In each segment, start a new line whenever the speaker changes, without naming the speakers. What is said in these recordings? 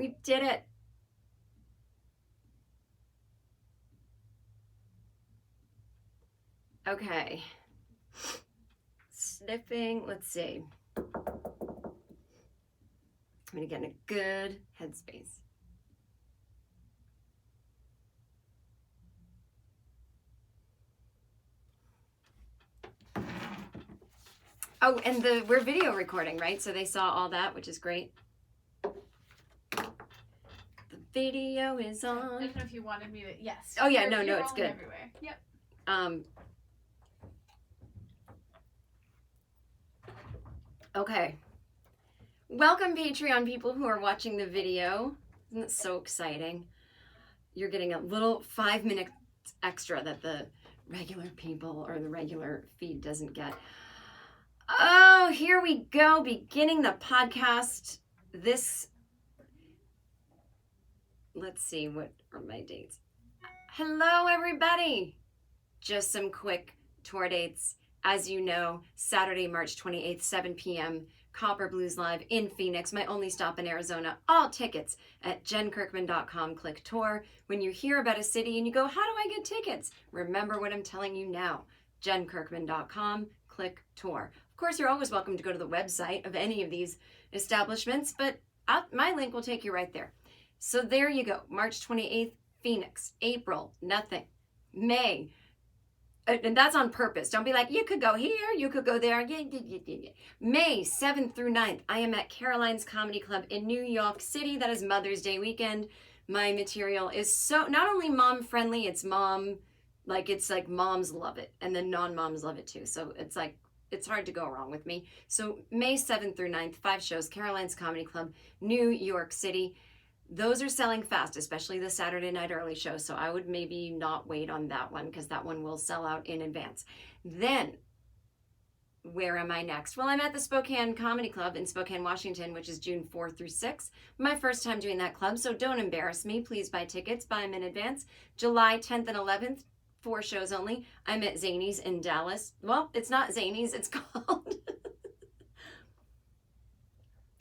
We did it. Okay. Sniffing, let's see. I'm gonna get in a good headspace. Oh, and we're video recording, right? So they saw all that, which is great. The video is on.
I don't know if you wanted me to. Yes.
Oh yeah, no, it's good.
Everywhere. Yep.
Okay. Welcome, Patreon people who are watching the video. Isn't it so exciting? You're getting a little 5 minutes extra that the regular people or the regular feed doesn't get. Oh, here we go, beginning the podcast. Let's see, what are my dates? Hello, everybody. Just some quick tour dates. As you know, Saturday, March 28th, 7 p.m., Copper Blues Live in Phoenix, my only stop in Arizona. All tickets at jenkirkman.com. Click tour. When you hear about a city and you go, how do I get tickets? Remember what I'm telling you now. jenkirkman.com. Click tour. Of course, you're always welcome to go to the website of any of these establishments, but my link will take you right there. So there you go. March 28th, Phoenix. April, nothing. May, and that's on purpose. Don't be like, you could go here, you could go there. May 7th through 9th, I am at Caroline's Comedy Club in New York City. That is Mother's Day weekend. My material is so not only mom friendly, it's like moms love it and then non-moms love it too. So it's hard to go wrong with me. So May 7th through 9th, 5 shows, Caroline's Comedy Club, New York City. Those are selling fast, especially the Saturday night early show. So I would maybe not wait on that one because that one will sell out in advance. Then, where am I next? Well, I'm at the Spokane Comedy Club in Spokane, Washington, which is June 4th through 6th. My first time doing that club, so don't embarrass me. Please buy tickets, buy them in advance. July 10th and 11th, 4 shows only. I'm at Zany's in Dallas. Well, it's not Zany's, it's called...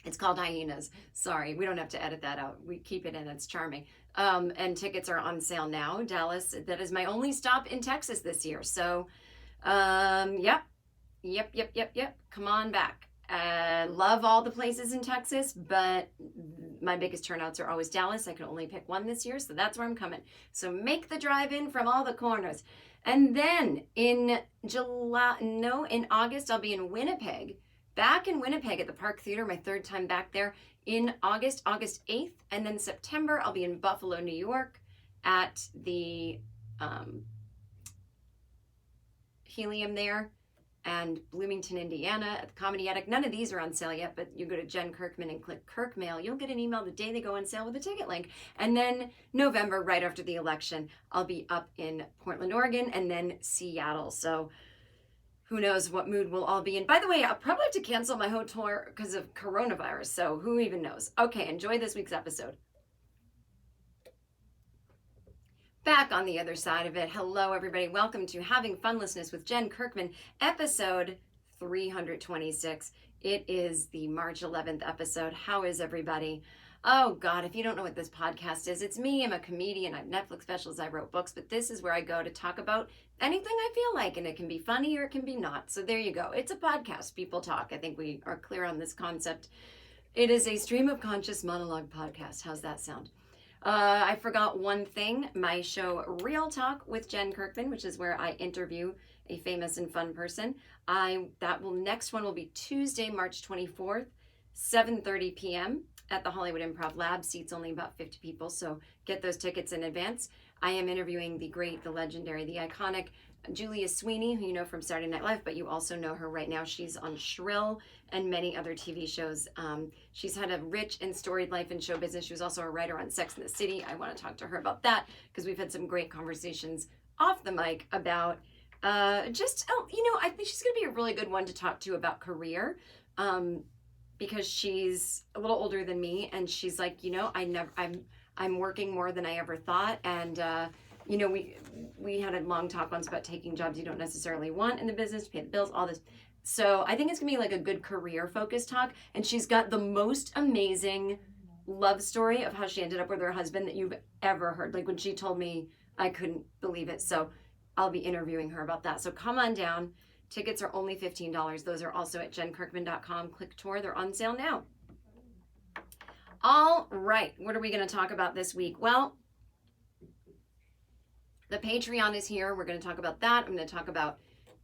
It's called Hyenas. Sorry, we don't have to edit that out. We keep it in. It's charming. And tickets are on sale now. Dallas, that is my only stop in Texas this year. So, yep. Come on back. Love all the places in Texas, but my biggest turnouts are always Dallas. I can only pick one this year, so that's where I'm coming. So make the drive in from all the corners. And then in August, I'll be in Winnipeg. Back in Winnipeg at the Park Theater, my 3rd time back there in August 8th. And then September, I'll be in Buffalo, New York at the Helium there, and Bloomington, Indiana at the Comedy Attic. None of these are on sale yet, but you go to Jen Kirkman and click Kirk Mail. You'll get an email the day they go on sale with a ticket link. And then November, right after the election, I'll be up in Portland, Oregon, and then Seattle. So who knows what mood we'll all be in. By the way, I'll probably have to cancel my hotel because of coronavirus, so who even knows? Okay, enjoy this week's episode. Back on the other side of it. Hello, everybody. Welcome to Having Funlessness with Jen Kirkman, episode 326. It is the March 11th episode. How is everybody? Oh, God, if you don't know what this podcast is, it's me. I'm a comedian. I have Netflix specials. I wrote books, but this is where I go to talk about anything I feel like, and it can be funny or it can be not. So there you go. It's a podcast. People talk. I think we are clear on this concept. It is a stream of conscious monologue podcast. How's that sound? I forgot one thing. My show, Real Talk with Jen Kirkman, which is where I interview a famous and fun person. Next one will be Tuesday, March 24th, 7:30 p.m. at the Hollywood Improv Lab. Seats only about 50 people, so get those tickets in advance. I am interviewing the great, the legendary, the iconic Julia Sweeney, who you know from Saturday Night Live, but you also know her right now. She's on Shrill and many other TV shows. She's had a rich and storied life in show business. She was also a writer on Sex and the City. I want to talk to her about that because we've had some great conversations off the mic about I think she's going to be a really good one to talk to about career. Because she's a little older than me, and she's like, I'm working more than I ever thought, and we had a long talk once about taking jobs you don't necessarily want in the business to pay the bills, all this. So I think it's gonna be like a good career focused talk, and she's got the most amazing love story of how she ended up with her husband that you've ever heard. Like when she told me, I couldn't believe it. So I'll be interviewing her about that. So come on down. Tickets are only $15. Those are also at jenkirkman.com. Click tour. They're on sale now. All right. What are we going to talk about this week? Well, the Patreon is here. We're going to talk about that. I'm going to talk about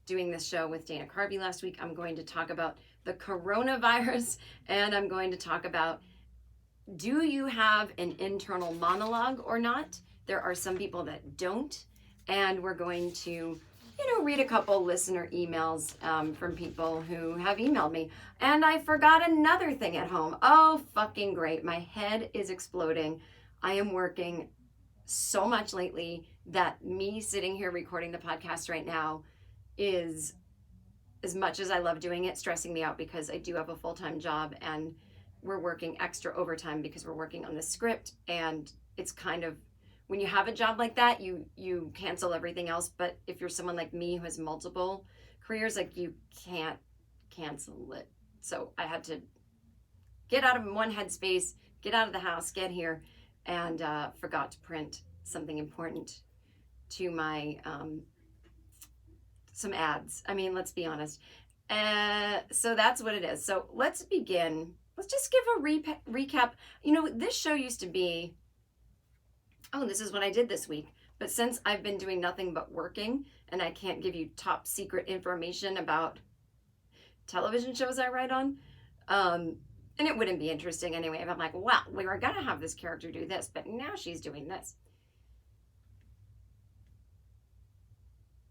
doing this show with Dana Carvey last week. I'm going to talk about the coronavirus, and I'm going to talk about, do you have an internal monologue or not? There are some people that don't, and we're going to, read a couple listener emails from people who have emailed me. And I forgot another thing at home. Oh, fucking great. My head is exploding. I am working so much lately that me sitting here recording the podcast right now is, as much as I love doing it, stressing me out because I do have a full-time job and we're working extra overtime because we're working on the script. And it's kind of, when you have a job like that, you cancel everything else. But if you're someone like me who has multiple careers, like you can't cancel it. So I had to get out of one headspace, get out of the house, get here, and forgot to print something important to my, some ads. I mean, let's be honest. So that's what it is. So let's begin. Let's just give a recap. This show used to be, oh, this is what I did this week. But since I've been doing nothing but working and I can't give you top secret information about television shows I write on, and it wouldn't be interesting anyway if I'm like, well, we were going to have this character do this, but now she's doing this.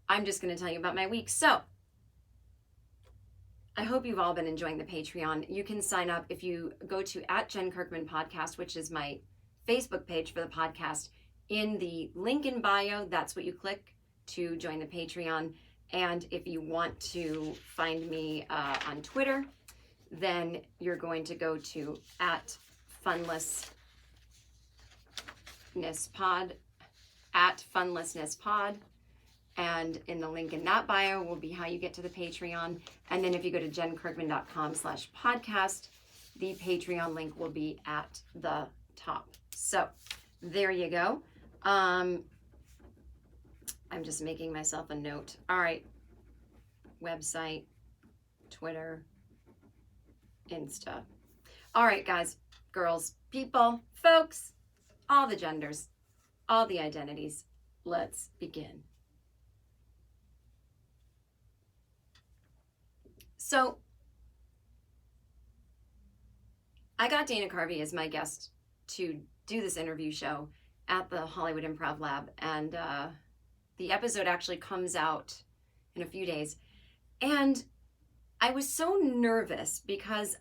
I'm just going to tell you about my week. So I hope you've all been enjoying the Patreon. You can sign up if you go to @jenkirkman_podcast, which is my Facebook page for the podcast. In the link in bio, that's what you click to join the Patreon. And if you want to find me on Twitter, then you're going to go to @funlessnesspod, @funlessnesspod. And in the link in that bio will be how you get to the Patreon. And then if you go to jenkirkman.com/podcast, the Patreon link will be at the top. So there you go. I'm just making myself a note. All right. Website, Twitter, Insta. All right, guys, girls, people, folks, all the genders, all the identities. Let's begin. So I got Dana Carvey as my guest to do this interview show at the Hollywood Improv Lab, and the episode actually comes out in a few days. And I was so nervous because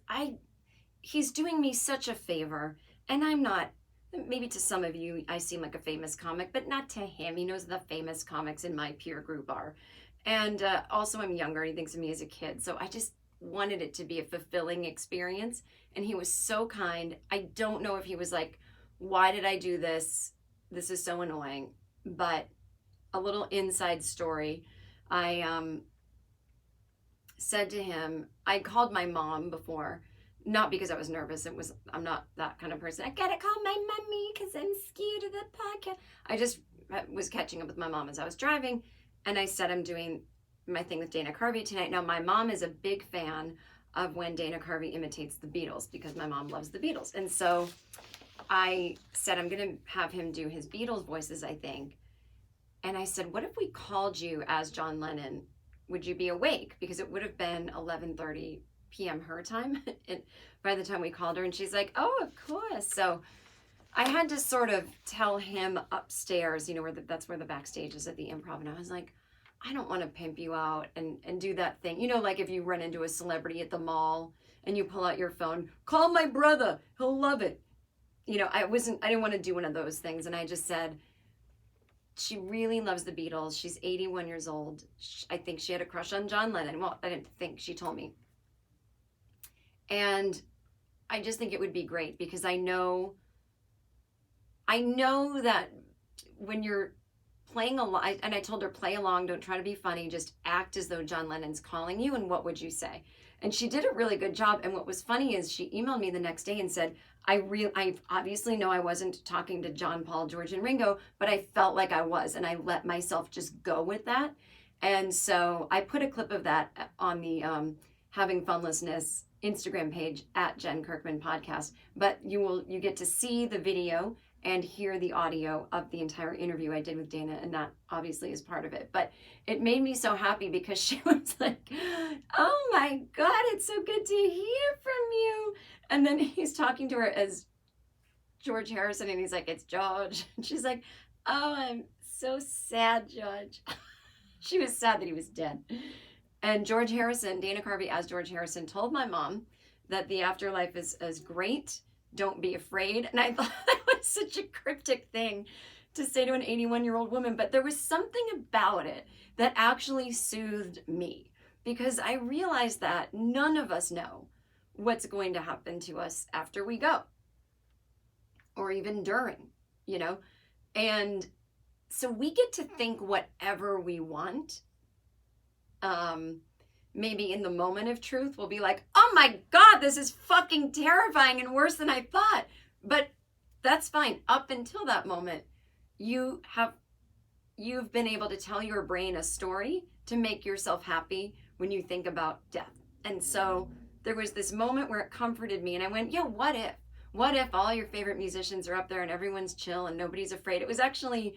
he's doing me such a favor, and I'm not, maybe to some of you I seem like a famous comic, but not to him. He knows the famous comics in my peer group are. And also I'm younger, he thinks of me as a kid, so I just wanted it to be a fulfilling experience. And he was so kind. I don't know if he was like, why did I do this? This is so annoying. But a little inside story. I said to him, I called my mom before, not because I was nervous. I'm not that kind of person. I gotta call my mommy because I'm scared of the podcast. I just was catching up with my mom as I was driving. And I said, I'm doing my thing with Dana Carvey tonight. Now, my mom is a big fan of when Dana Carvey imitates the Beatles because my mom loves the Beatles. And so I said, I'm going to have him do his Beatles voices, I think. And I said, what if we called you as John Lennon? Would you be awake? Because it would have been 11:30 p.m. her time by the time we called her. And she's like, oh, of course. So I had to sort of tell him upstairs, that's where the backstage is at the Improv. And I was like, I don't want to pimp you out and do that thing. Like if you run into a celebrity at the mall and you pull out your phone, call my brother, he'll love it. I didn't want to do one of those things. And I just said, she really loves the Beatles. She's 81 years old. I think she had a crush on John Lennon. Well, I didn't think, she told me. And I just think it would be great because I know that when you're playing along, and I told her, play along, don't try to be funny, just act as though John Lennon's calling you, and what would you say? And she did a really good job. And what was funny is she emailed me the next day and said, I obviously know I wasn't talking to John, Paul, George, and Ringo, but I felt like I was, and I let myself just go with that. And so I put a clip of that on the Having Funlessness Instagram page at Jen Kirkman Podcast. But you get to see the video and hear the audio of the entire interview I did with Dana, and that obviously is part of it. But it made me so happy because she was like, oh my God, it's so good to hear from you. And then he's talking to her as George Harrison, and he's like, it's George. And she's like, oh, I'm so sad, George. She was sad that he was dead. And George Harrison, Dana Carvey as George Harrison, told my mom that the afterlife is great. Don't be afraid. And I thought that was such a cryptic thing to say to an 81-year-old woman, but there was something about it that actually soothed me, because I realized that none of us know what's going to happen to us after we go, or even during, you know? And so we get to think whatever we want. Maybe in the moment of truth, we'll be like, oh my God, this is fucking terrifying and worse than I thought. But that's fine. Up until that moment, you've been able to tell your brain a story to make yourself happy when you think about death. And so there was this moment where it comforted me, and I went, yeah, what if? What if all your favorite musicians are up there and everyone's chill and nobody's afraid? It was actually,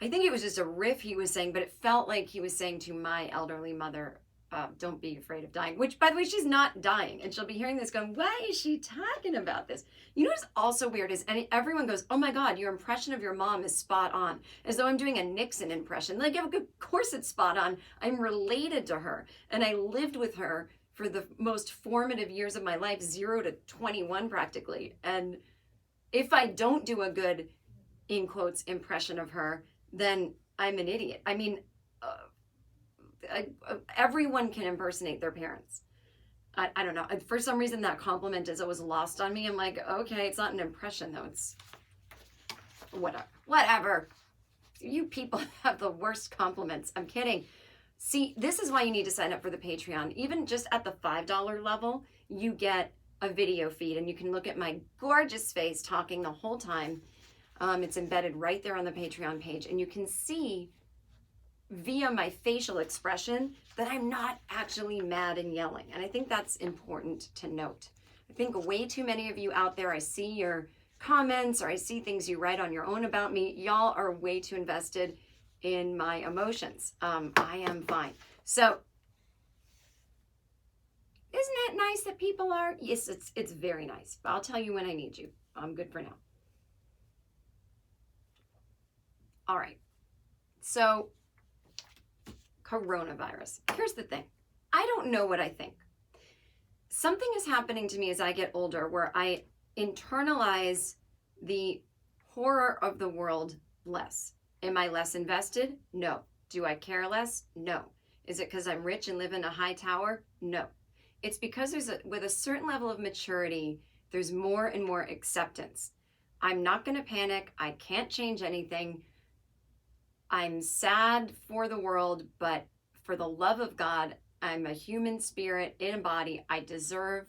I think it was just a riff he was saying, but it felt like he was saying to my elderly mother, don't be afraid of dying, which, by the way, she's not dying. And she'll be hearing this going, why is she talking about this? You know what's also weird is everyone goes, oh my God, your impression of your mom is spot on. As though I'm doing a Nixon impression. Like, of course it's spot on. I'm related to her. And I lived with her for the most formative years of my life, 0 to 21 practically. And if I don't do a good, in quotes, impression of her, then I'm an idiot. I mean, everyone can impersonate their parents. I don't know. For some reason, that compliment is always lost on me. I'm like, okay, it's not an impression, though. It's whatever. You people have the worst compliments. I'm kidding. See, this is why you need to sign up for the Patreon. Even just at the $5 level, you get a video feed, and you can look at my gorgeous face talking the whole time. It's embedded right there on the Patreon page, and you can see via my facial expression that I'm not actually mad and yelling. And I think that's important to note. I think way too many of you out there, I see your comments or I see things you write on your own about me. Y'all are way too invested in my emotions. I am fine. So isn't it nice that people are? Yes, it's very nice. But I'll tell you when I need you. I'm good for now. All right. So coronavirus. Here's the thing. I don't know what I think. Something is happening to me as I get older where I internalize the horror of the world less. Am I less invested? No. Do I care less? No. Is it because I'm rich and live in a high tower? No. It's because with a certain level of maturity, there's more and more acceptance. I'm not going to panic. I can't change anything. I'm sad for the world, but for the love of God, I'm a human spirit in a body. I deserve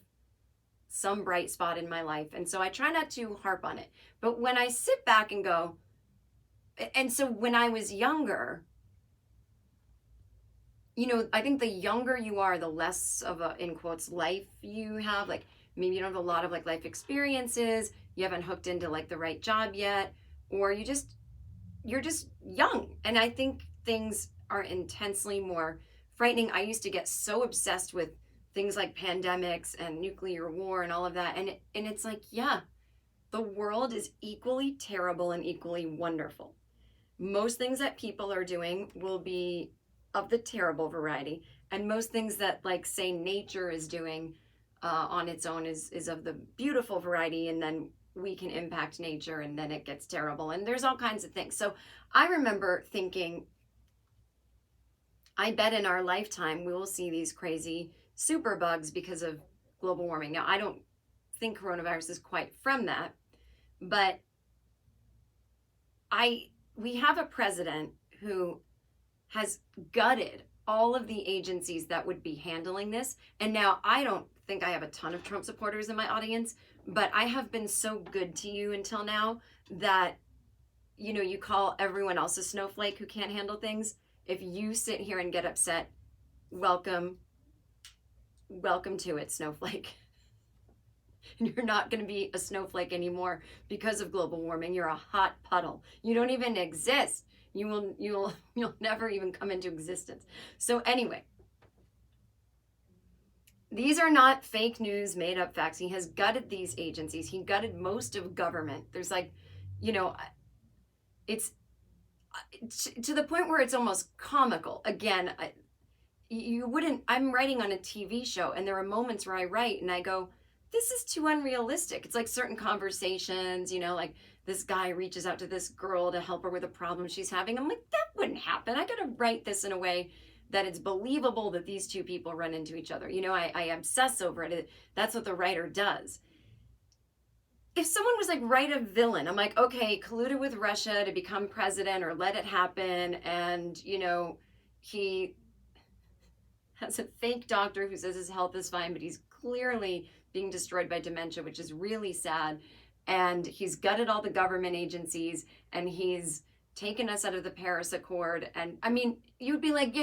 some bright spot in my life. And so I try not to harp on it. But when I sit back and go, and so when I was younger, you know, I think the younger you are, the less of a, in quotes, life you have. Like, maybe you don't have a lot of like life experiences. You haven't hooked into like the right job yet, or you're just young. And I think things are intensely more frightening. I used to get so obsessed with things like pandemics and nuclear war and all of that. And it's like, yeah, the world is equally terrible and equally wonderful. Most things that people are doing will be of the terrible variety. And most things that, like, say, nature is doing on its own is of the beautiful variety. And then we can impact nature and then it gets terrible. And there's all kinds of things. So I remember thinking, I bet in our lifetime we will see these crazy super bugs because of global warming. Now, I don't think coronavirus is quite from that, but I we have a president who has gutted all of the agencies that would be handling this. And now I don't think I have a ton of Trump supporters in my audience, but I have been so good to you until now that, you know, you call everyone else a snowflake who can't handle things. If you sit here and get upset, welcome to it, snowflake. You're not going to be a snowflake anymore because of global warming. You're a hot puddle. You don't even exist. You'll never even come into existence. So anyway, these are not fake news, made up facts. He has gutted these agencies. He gutted most of government. There's like, you know, it's to the point where it's almost comical. Again, I'm writing on a TV show, and there are moments where I write and I go, this is too unrealistic. It's like certain conversations, you know, like this guy reaches out to this girl to help her with a problem she's having. I'm like, that wouldn't happen. I got to write this in a way that it's believable that these two people run into each other. You know, I obsess over it. That's what the writer does. If someone was like, write a villain, I'm like, okay, colluded with Russia to become president or let it happen. And, you know, he has a fake doctor who says his health is fine, but he's clearly being destroyed by dementia, which is really sad. And he's gutted all the government agencies, and he's taken us out of the Paris Accord. And I mean, you'd be like,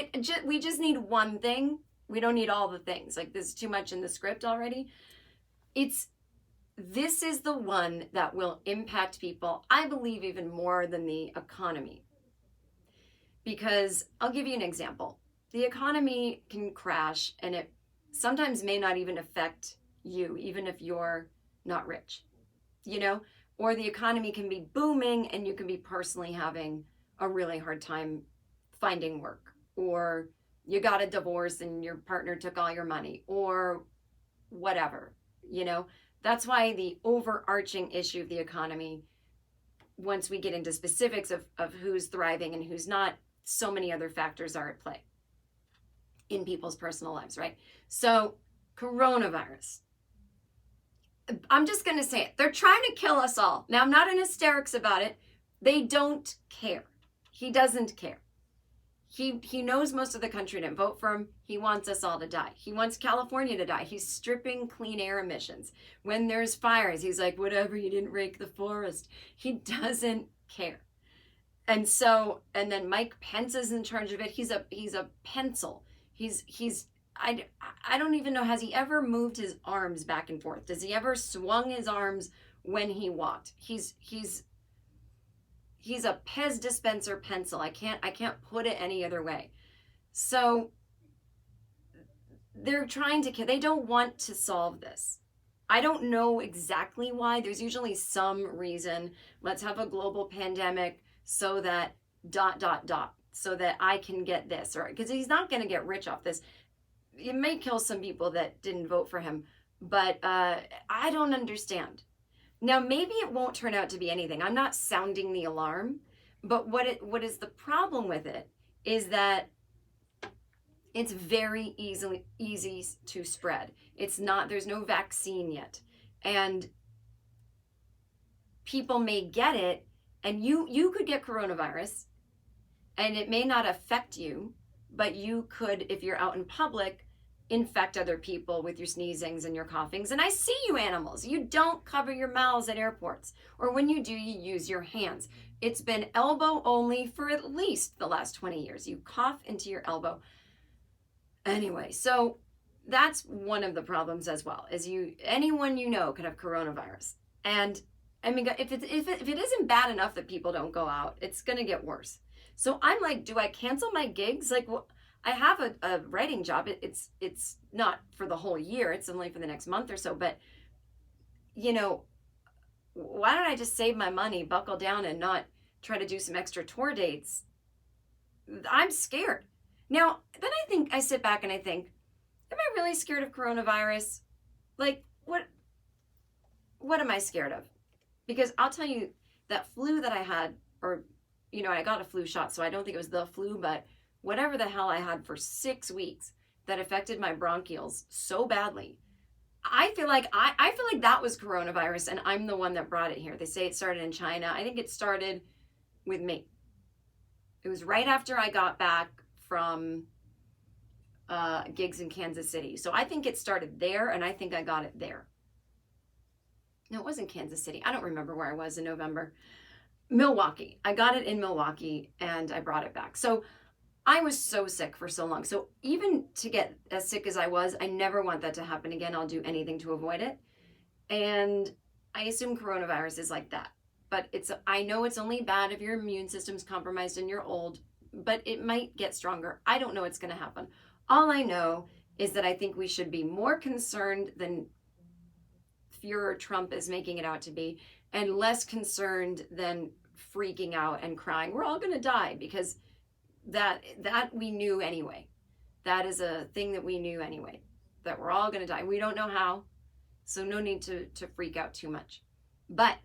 we just need one thing. We don't need all the things. Like, there's too much in the script already. This is the one that will impact people, I believe, even more than the economy. Because I'll give you an example. The economy can crash, and it sometimes may not even affect you, even if you're not rich, you know, or the economy can be booming and you can be personally having a really hard time finding work, or you got a divorce and your partner took all your money, or whatever, you know. That's why the overarching issue of the economy, once we get into specifics of who's thriving and who's not, so many other factors are at play in people's personal lives, right? So coronavirus, I'm just going to say it. They're trying to kill us all. Now, I'm not in hysterics about it. They don't care. He doesn't care. He knows most of the country didn't vote for him. He wants us all to die. He wants California to die. He's stripping clean air emissions. When there's fires, he's like, whatever, you didn't rake the forest. He doesn't care. And then Mike Pence is in charge of it. He's a pencil. I don't even know, has he ever moved his arms back and forth? Does he ever swung his arms when he walked? He's a Pez dispenser pencil. I can't put it any other way. So they're trying to kill. They don't want to solve this. I don't know exactly why. There's usually some reason. Let's have a global pandemic so that ... so that I can get this, or because he's not going to get rich off this. It may kill some people that didn't vote for him, but I don't understand. Now, maybe it won't turn out to be anything. I'm not sounding the alarm, but what is the problem with it is that it's very easy to spread. There's no vaccine yet. And people may get it, and you could get coronavirus, and it may not affect you, but you could, if you're out in public, infect other people with your sneezings and your coughings. And I see you animals. You don't cover your mouths at airports. Or when you do, you use your hands. It's been elbow only for at least the last 20 years. You cough into your elbow. Anyway, so that's one of the problems as well, is anyone you know could have coronavirus. And I mean, if it isn't bad enough that people don't go out, it's going to get worse. So I'm like, do I cancel my gigs? Like, well, I have a writing job. It's not for the whole year. It's only for the next month or so. But, you know, why don't I just save my money, buckle down, and not try to do some extra tour dates? I'm scared. Now, then I sit back and I think, am I really scared of coronavirus? Like, what am I scared of? Because I'll tell you, that flu that I had, or, you know, I got a flu shot, so I don't think it was the flu, but whatever the hell I had for 6 weeks that affected my bronchioles so badly, I feel like that was coronavirus, and I'm the one that brought it here. They say it started in China. I think it started with me. It was right after I got back from gigs in Kansas City. So I think it started there, and I think I got it there. No, it wasn't Kansas City. I don't remember where I was in November. Milwaukee. I got it in Milwaukee, and I brought it back. So I was so sick for so long. So even to get as sick as I was, I never want that to happen again. I'll do anything to avoid it. And I assume coronavirus is like that. But I know it's only bad if your immune system's compromised and you're old, but it might get stronger. I don't know what's going to happen. All I know is that I think we should be more concerned than Führer Trump is making it out to be, and less concerned than freaking out and crying, we're all going to die, because that we knew anyway. That is a thing that we knew anyway, that we're all going to die. We don't know how, so no need to freak out too much. But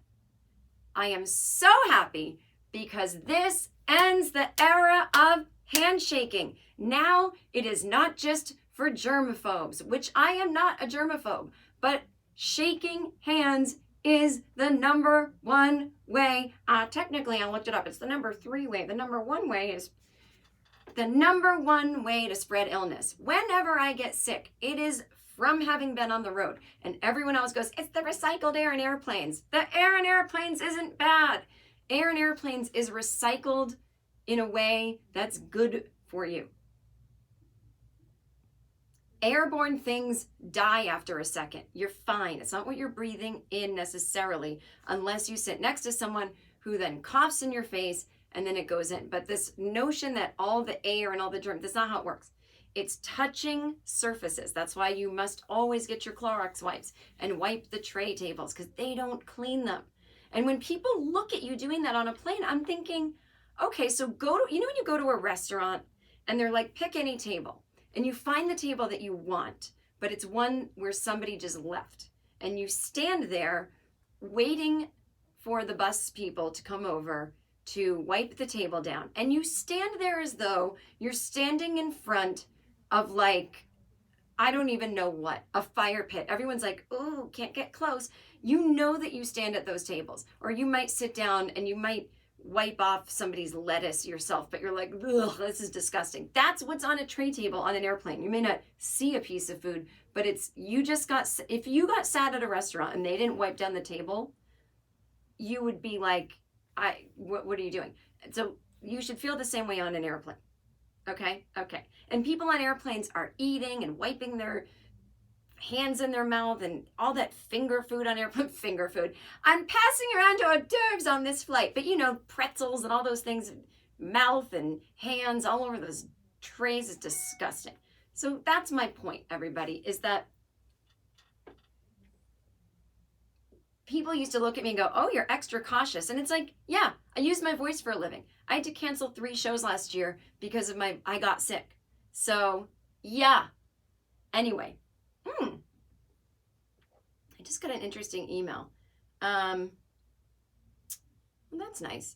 I am so happy because this ends the era of handshaking. Now it is not just for germaphobes, which I am not a germaphobe, but shaking hands is the number one way. Technically, I looked it up. It's the number 3 way. The number 1 way is the number 1 way to spread illness. Whenever I get sick, it is from having been on the road. And everyone else goes, it's the recycled air in airplanes. The air in airplanes isn't bad. Air in airplanes is recycled in a way that's good for you. Airborne things die after a second. You're fine. It's not what you're breathing in necessarily, unless you sit next to someone who then coughs in your face and then it goes in. But this notion that all the air and all the germs, that's not how it works. It's touching surfaces. That's why you must always get your Clorox wipes and wipe the tray tables, because they don't clean them. And when people look at you doing that on a plane, I'm thinking, okay, so when you go to a restaurant and they're like, pick any table, and you find the table that you want, but it's one where somebody just left, and you stand there waiting for the bus people to come over to wipe the table down, and you stand there as though you're standing in front of, like, I don't even know what, a fire pit. Everyone's like, oh, can't get close. You know that you stand at those tables, or you might sit down and you might wipe off somebody's lettuce yourself, but you're like, ugh, this is disgusting. That's what's on a tray table on an airplane. You may not see a piece of food, but if you got sat at a restaurant and they didn't wipe down the table, you would be like, what are you doing? So you should feel the same way on an airplane. Okay. And people on airplanes are eating and wiping their hands in their mouth and all that finger food on airplane. Finger food. I'm passing around hors d'oeuvres on this flight, but pretzels and all those things, mouth and hands all over those trays is disgusting. So that's my point, everybody, is that people used to look at me and go, oh, you're extra cautious. And it's like, yeah, I use my voice for a living. I had to cancel 3 shows last year because of I got sick. So yeah. Anyway, I just got an interesting email. Well, that's nice.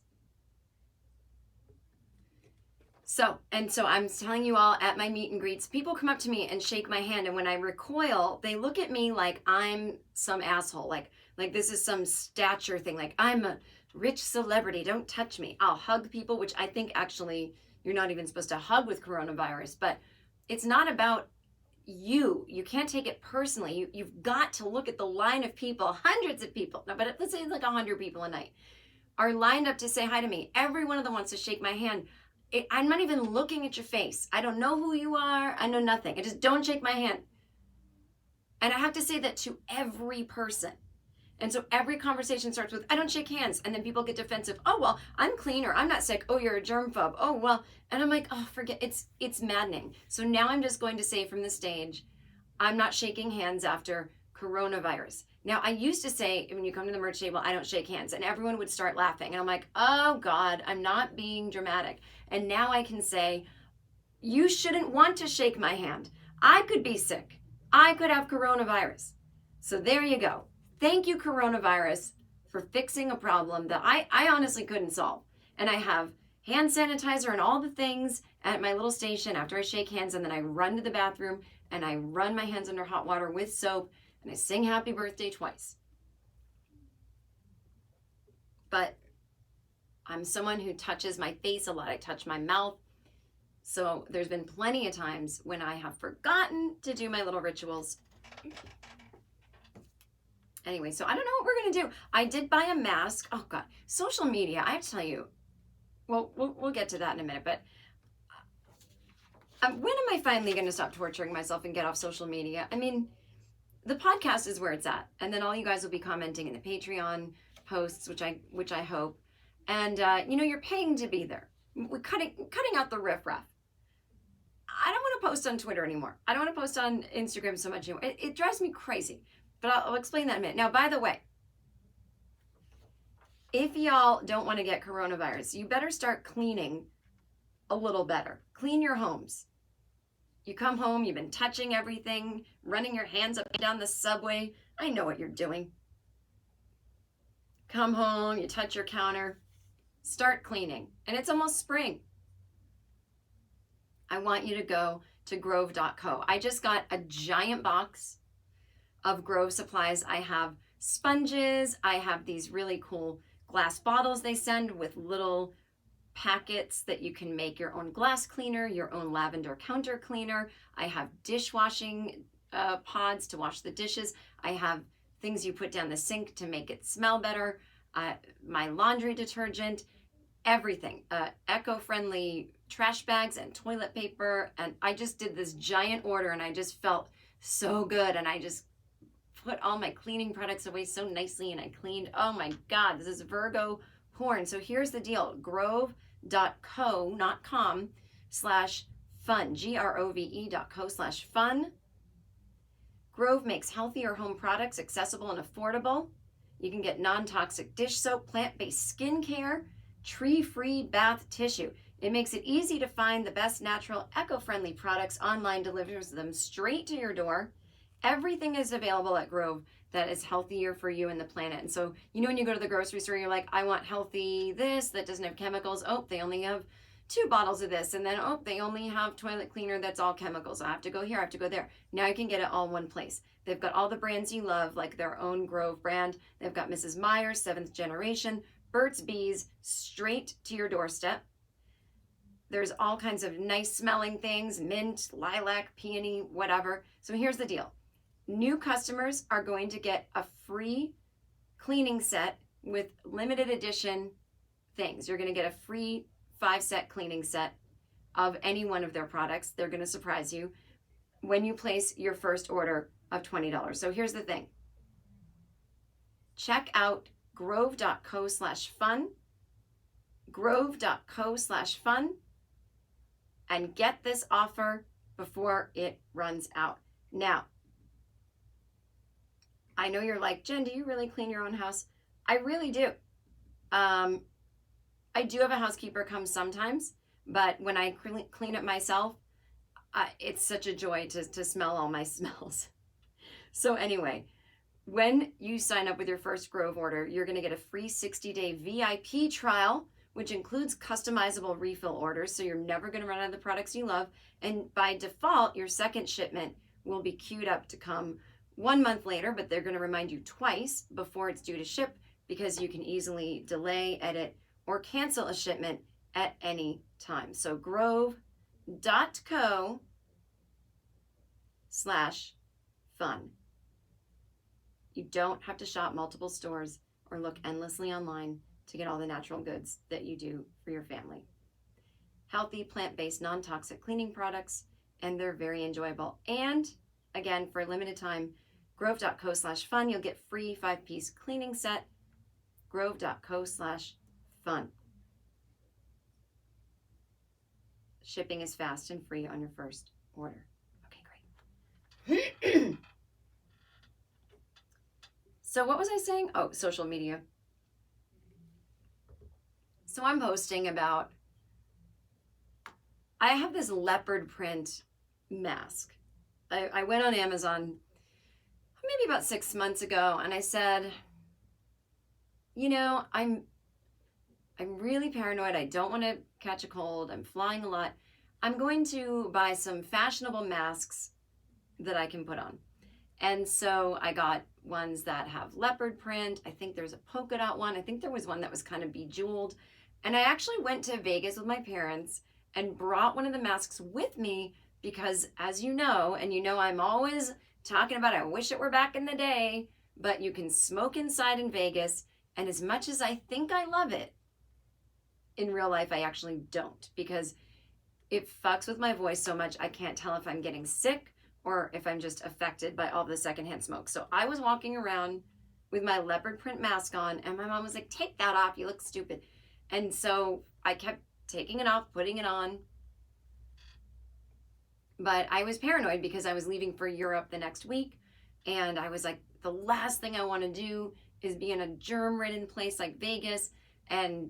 So I'm telling you all, at my meet and greets, people come up to me and shake my hand, and when I recoil, they look at me like I'm some asshole, like this is some stature thing, like I'm a rich celebrity, don't touch me. I'll hug people, which I think actually you're not even supposed to hug with coronavirus, but it's not about you. You can't take it personally. You've got to look at the line of people, hundreds of people, no, but let's say like 100 people a night are lined up to say hi to me. Every one of them wants to shake my hand. I'm not even looking at your face. I don't know who you are. I know nothing. I just don't shake my hand. And I have to say that to every person. And so every conversation starts with, I don't shake hands. And then people get defensive. Oh, well, I'm clean, or I'm not sick. Oh, you're a germphobe. Oh, well. And I'm like, oh, forget. It's maddening. So now I'm just going to say from the stage, I'm not shaking hands after coronavirus. Now, I used to say, when you come to the merch table, I don't shake hands. And everyone would start laughing. And I'm like, oh, God, I'm not being dramatic. And now I can say, you shouldn't want to shake my hand. I could be sick. I could have coronavirus. So there you go. Thank you, coronavirus, for fixing a problem that I honestly couldn't solve. And I have hand sanitizer and all the things at my little station after I shake hands. And then I run to the bathroom and I run my hands under hot water with soap and I sing happy birthday twice. But I'm someone who touches my face a lot. I touch my mouth. So there's been plenty of times when I have forgotten to do my little rituals. Anyway, so I don't know what we're going to do. I did buy a mask. Oh, God. Social media, I have to tell you. Well, we'll get to that in a minute. But when am I finally going to stop torturing myself and get off social media? I mean, the podcast is where it's at. And then all you guys will be commenting in the Patreon posts, which I hope. And, you're paying to be there. We're cutting out the riffraff. I don't want to post on Twitter anymore. I don't want to post on Instagram so much anymore. It drives me crazy. But I'll explain that in a minute. Now, by the way, if y'all don't want to get coronavirus, you better start cleaning a little better. Clean your homes. You come home, you've been touching everything, running your hands up and down the subway. I know what you're doing. Come home, you touch your counter, start cleaning. And it's almost spring. I want you to go to grove.co. I just got a giant box of Grove supplies. I have sponges. I have these really cool glass bottles they send with little packets that you can make your own glass cleaner, your own lavender counter cleaner. I have dishwashing pods to wash the dishes. I have things you put down the sink to make it smell better. My laundry detergent, everything. Eco-friendly trash bags and toilet paper. And I just did this giant order and I just felt so good. And I just put all my cleaning products away so nicely and I cleaned. Oh my God, this is Virgo porn. So here's the deal. Grove.co, not com, /fun, grove.co/fun. Grove makes healthier home products accessible and affordable. You can get non-toxic dish soap, plant-based skincare, tree-free bath tissue. It makes it easy to find the best natural, eco-friendly products online, delivers them straight to your door. Everything is available at Grove that is healthier for you and the planet. And so, when you go to the grocery store, you're like, I want healthy this that doesn't have chemicals. Oh, they only have 2 bottles of this. And then, oh, they only have toilet cleaner that's all chemicals. I have to go here, I have to go there. Now you can get it all in one place. They've got all the brands you love, like their own Grove brand. They've got Mrs. Meyer's, 7th generation, Burt's Bees, straight to your doorstep. There's all kinds of nice smelling things, mint, lilac, peony, whatever. So here's the deal. New customers are going to get a free cleaning set with limited edition things. You're going to get a free 5-set cleaning set of any one of their products. They're going to surprise you when you place your first order of $20. So here's the thing. Check out grove.co/fun, grove.co/fun, and get this offer before it runs out. Now, I know you're like, Jen, do you really clean your own house? I really do. I do have a housekeeper come sometimes, but when I clean it myself, it's such a joy to smell all my smells. So anyway, when you sign up with your first Grove order, you're going to get a free 60-day VIP trial, which includes customizable refill orders, so you're never going to run out of the products you love. And by default, your second shipment will be queued up to come 1 month later, but they're going to remind you twice before it's due to ship because you can easily delay, edit, or cancel a shipment at any time. So grove.co/fun. You don't have to shop multiple stores or look endlessly online to get all the natural goods that you do for your family. Healthy, plant-based, non-toxic cleaning products, and they're very enjoyable. And again, for a limited time, grove.co/fun, you'll get free 5-piece cleaning set, grove.co/fun. Shipping is fast and free on your first order. Okay, great. So what was I saying? Oh, social media. So I'm posting about, I have this leopard print mask. I went on Amazon maybe about 6 months ago and I said, I'm really paranoid. I don't want to catch a cold. I'm flying a lot. I'm going to buy some fashionable masks that I can put on. And so I got ones that have leopard print. I think there's a polka dot one. I think there was one that was kind of bejeweled. And I actually went to Vegas with my parents and brought one of the masks with me because, as you know, and you know I'm always talking about I wish it were back in the day, but you can smoke inside in Vegas. And as much as I think I love it, in real life I actually don't, because it fucks with my voice so much I can't tell if I'm getting sick or if I'm just affected by all the secondhand smoke. So I was walking around with my leopard print mask on, and my mom was like, take that off, you look stupid. And so I kept taking it off, putting it on. But I was paranoid because I was leaving for Europe the next week. And I was like, the last thing I want to do is be in a germ-ridden place like Vegas and,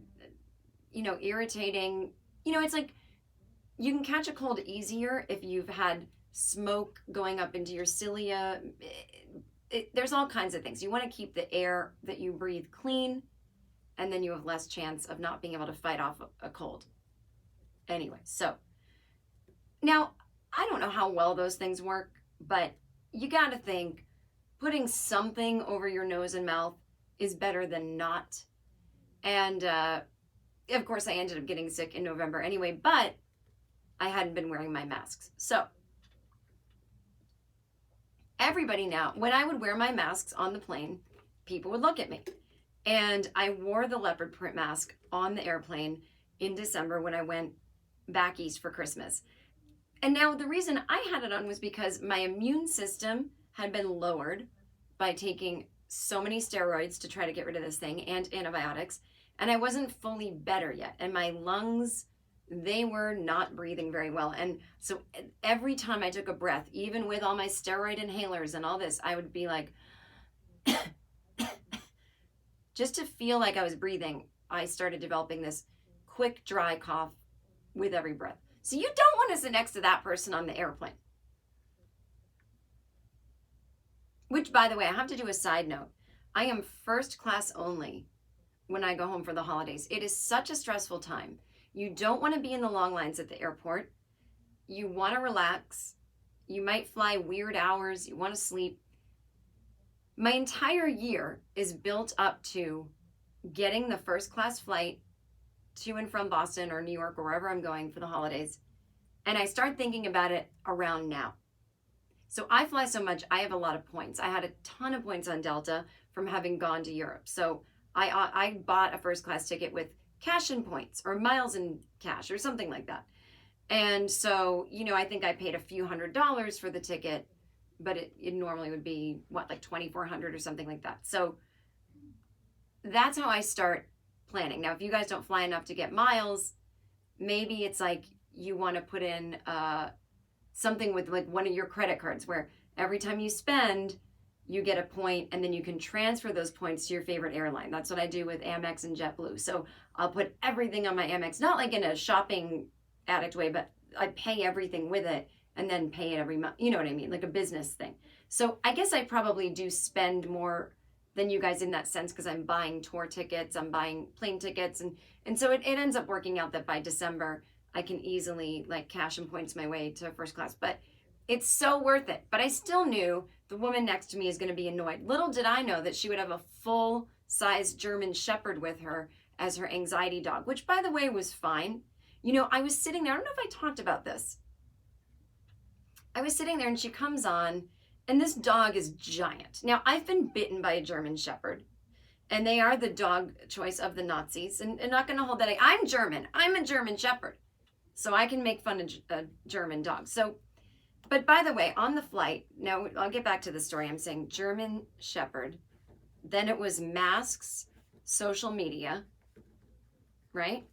irritating. It's like you can catch a cold easier if you've had smoke going up into your cilia. There's all kinds of things. You want to keep the air that you breathe clean, and then you have less chance of not being able to fight off a cold. Anyway, so now I don't know how well those things work, but you got to think putting something over your nose and mouth is better than not. And of course, I ended up getting sick in November anyway, but I hadn't been wearing my masks. So everybody now, when I would wear my masks on the plane, people would look at me. And I wore the leopard print mask on the airplane in December when I went back east for Christmas. And now the reason I had it on was because my immune system had been lowered by taking so many steroids to try to get rid of this thing and antibiotics. And I wasn't fully better yet. And my lungs, they were not breathing very well. And so every time I took a breath, even with all my steroid inhalers and all this, I would be like, just to feel like I was breathing, I started developing this quick, dry cough with every breath. So you don't want to sit next to that person on the airplane. Which, by the way, I have to do a side note. I am first class only when I go home for the holidays. It is such a stressful time. You don't want to be in the long lines at the airport. You want to relax. You might fly weird hours. You want to sleep. My entire year is built up to getting the first class flight to and from Boston or New York or wherever I'm going for the holidays. And I start thinking about it around now. So I fly so much, I have a lot of points. I had a ton of points on Delta from having gone to Europe. So I bought a first class ticket with cash and points or miles in cash or something like that. And so, I think I paid a few $100s for the ticket, but it normally would be like $2,400 or something like that. So that's how I start planning. Now, if you guys don't fly enough to get miles, maybe it's like you want to put in something with like one of your credit cards where every time you spend, you get a point and then you can transfer those points to your favorite airline. That's what I do with Amex and JetBlue. So I'll put everything on my Amex, not like in a shopping addict way, but I pay everything with it and then pay it every month. You know what I mean? Like a business thing. So I guess I probably do spend more than you guys in that sense because I'm buying tour tickets, I'm buying plane tickets. And so it ends up working out that by December, I can easily like cash and points my way to first class. But it's so worth it. But I still knew the woman next to me is going to be annoyed. Little did I know that she would have a full-size German Shepherd with her as her anxiety dog, which, by the way, was fine. I was sitting there. I don't know if I talked about this. I was sitting there and she comes on, and this dog is giant. Now, I've been bitten by a German Shepherd, and they are the dog choice of the Nazis. And not going to hold that. I'm German. I'm a German Shepherd. So I can make fun of a German dog. But by the way, on the flight, now I'll get back to the story. I'm saying German Shepherd. Then it was masks, social media, right?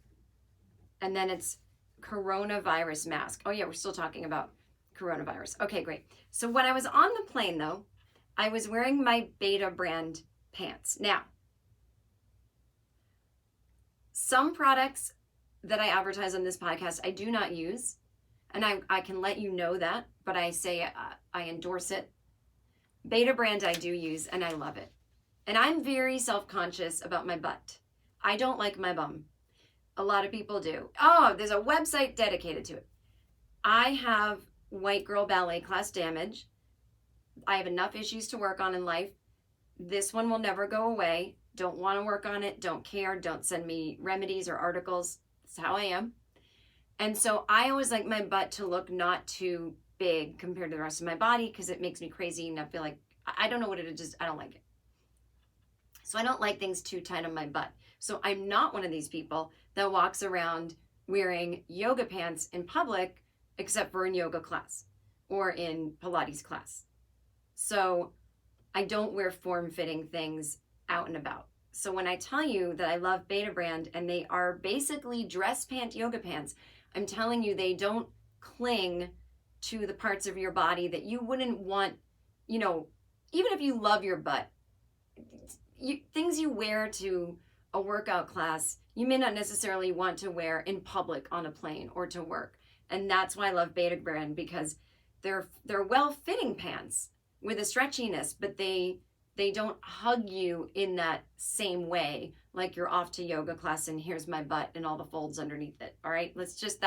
And then it's coronavirus mask. Oh yeah, we're still talking about coronavirus. Okay, great. So when I was on the plane though, I was wearing my Beta brand pants. Now, some products that I advertise on this podcast, I do not use. And I can let you know that, but I say I endorse it. Beta brand I do use, and I love it. And I'm very self-conscious about my butt. I don't like my bum. A lot of people do. Oh, there's a website dedicated to it. I have white girl ballet class damage. I have enough issues to work on in life. This one will never go away. don't want to work on it, don't care, don't send me remedies or articles. That's how I am. And so I always like my butt to look not too big compared to the rest of my body because it makes me crazy and I feel like, I don't know what it is, just I don't like it. So I don't like things too tight on my butt. So I'm not one of these people that walks around wearing yoga pants in public except for in yoga class or in Pilates class. So I don't wear form-fitting things out and about. So when I tell you that I love Beta Brand and they are basically dress pant yoga pants, I'm telling you they don't cling to the parts of your body that you wouldn't want, you know, even if you love your butt, things you wear to a workout class, you may not necessarily want to wear in public on a plane or to work. And that's why I love Beta Brand, because they're well-fitting pants with a stretchiness, but they don't hug you in that same way, like you're off to yoga class and here's my butt and all the folds underneath it. All right, that's just